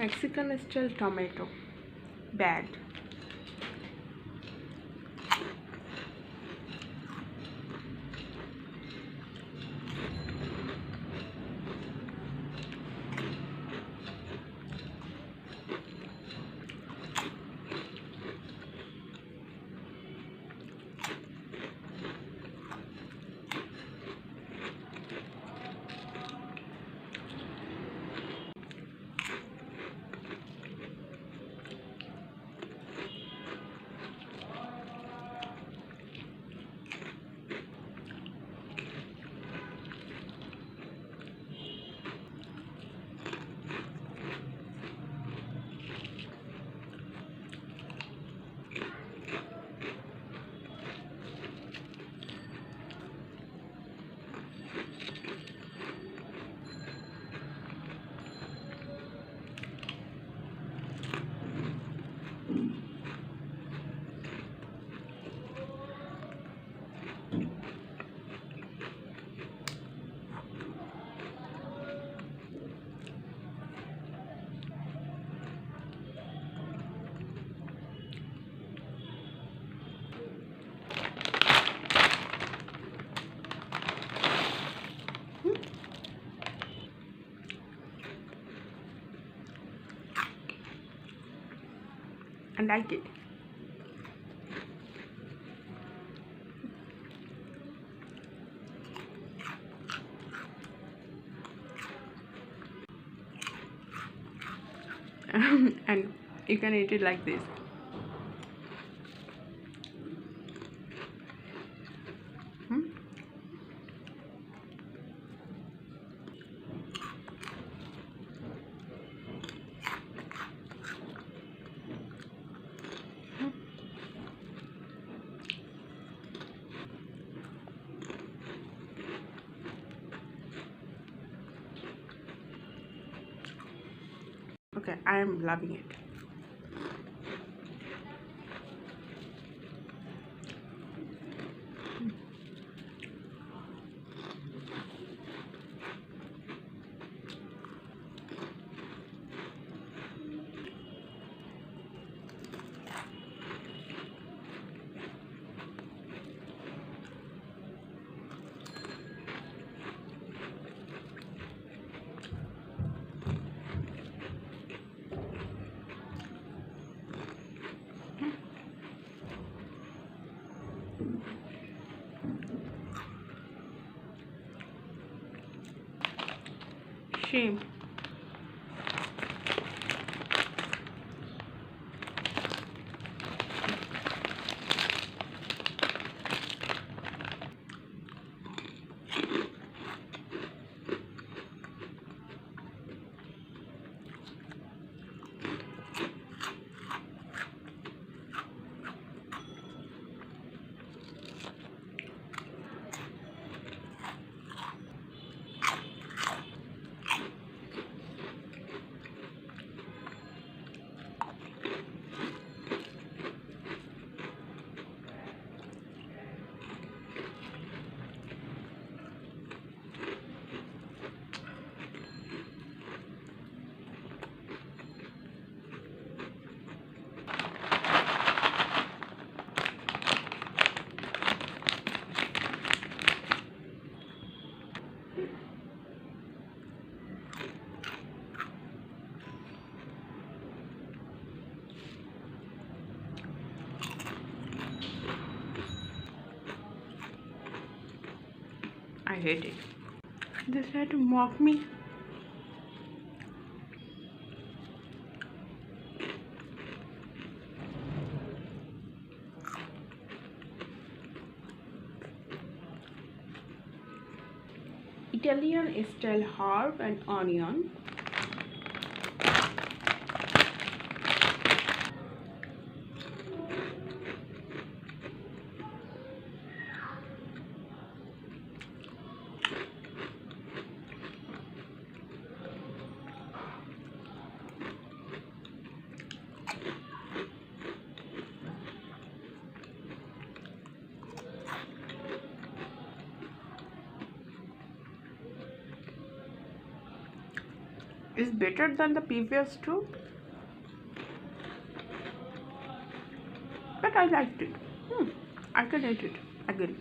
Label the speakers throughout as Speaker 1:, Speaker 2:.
Speaker 1: Mexican style tomato. Bad. I like it. And you can eat it like this. Hmm? Okay, I am loving it. Shame. I hate it. They try to mock me. Italian style herb and onion. is better than the previous two, but I liked it. I can eat it again.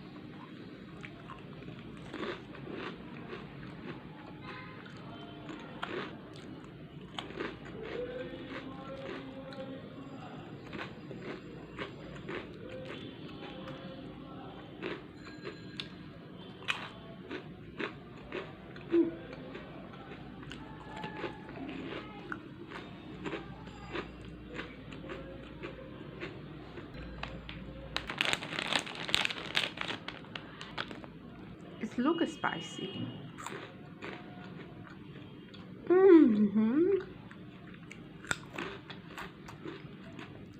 Speaker 1: It looks spicy.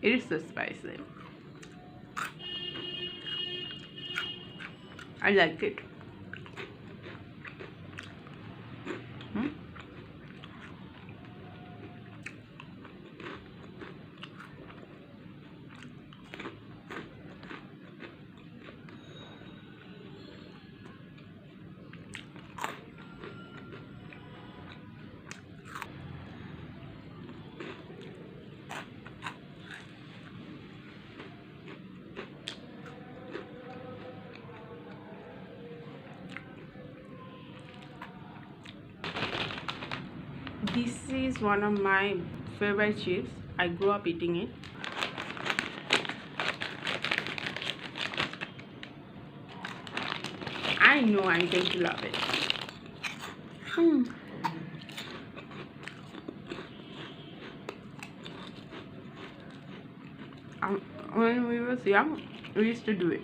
Speaker 1: It is so spicy. I like it. This is one of my favorite chips. I grew up eating it. I know I'm going to love it. When we was young, we used to do it.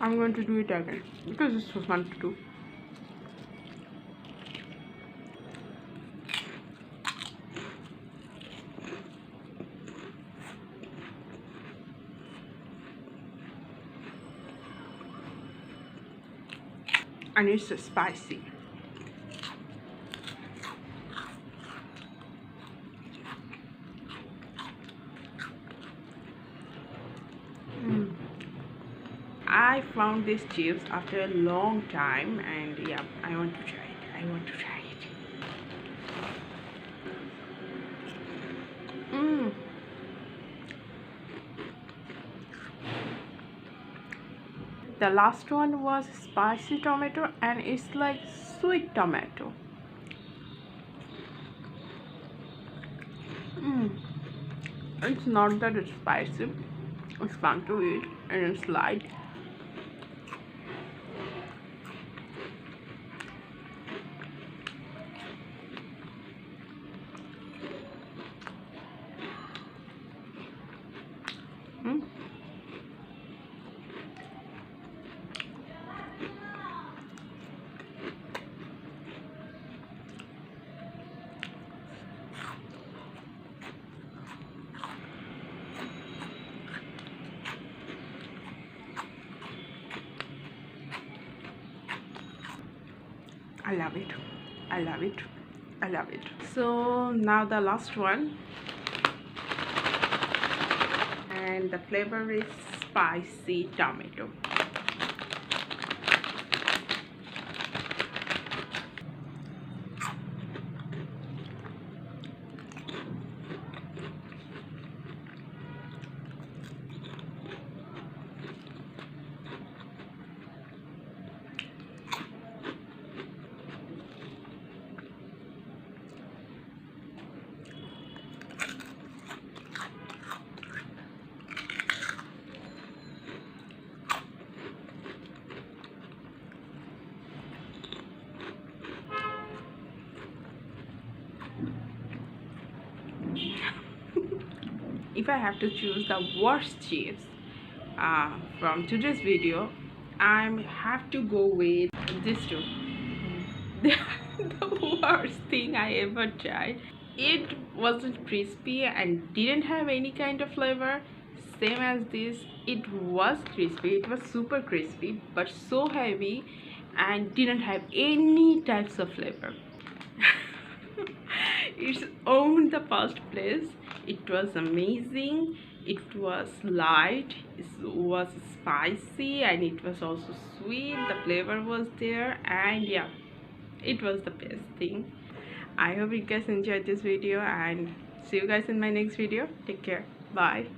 Speaker 1: I'm going to do it again because it's so fun to do. And it's so spicy. I found these chips after a long time, and yeah, I want to try it. I want to try it. The last one was spicy tomato, and it's like sweet tomato. It's not that it's spicy. It's fun to eat and it's light. I love it. I love it. I love it. So now the last one, and the flavor is spicy tomato. If I have to choose the worst chips from today's video, I have to go with these two. The worst thing I ever tried. It wasn't crispy and didn't have any kind of flavor. same as this. It was crispy, it was super crispy, but so heavy and didn't have any types of flavor. It's owned the first place. It was amazing. It was light, it was spicy, and it was also sweet. The flavor was there, and yeah, it was the best thing. I hope you guys enjoyed this video, and see you guys in my next video. Take care. Bye.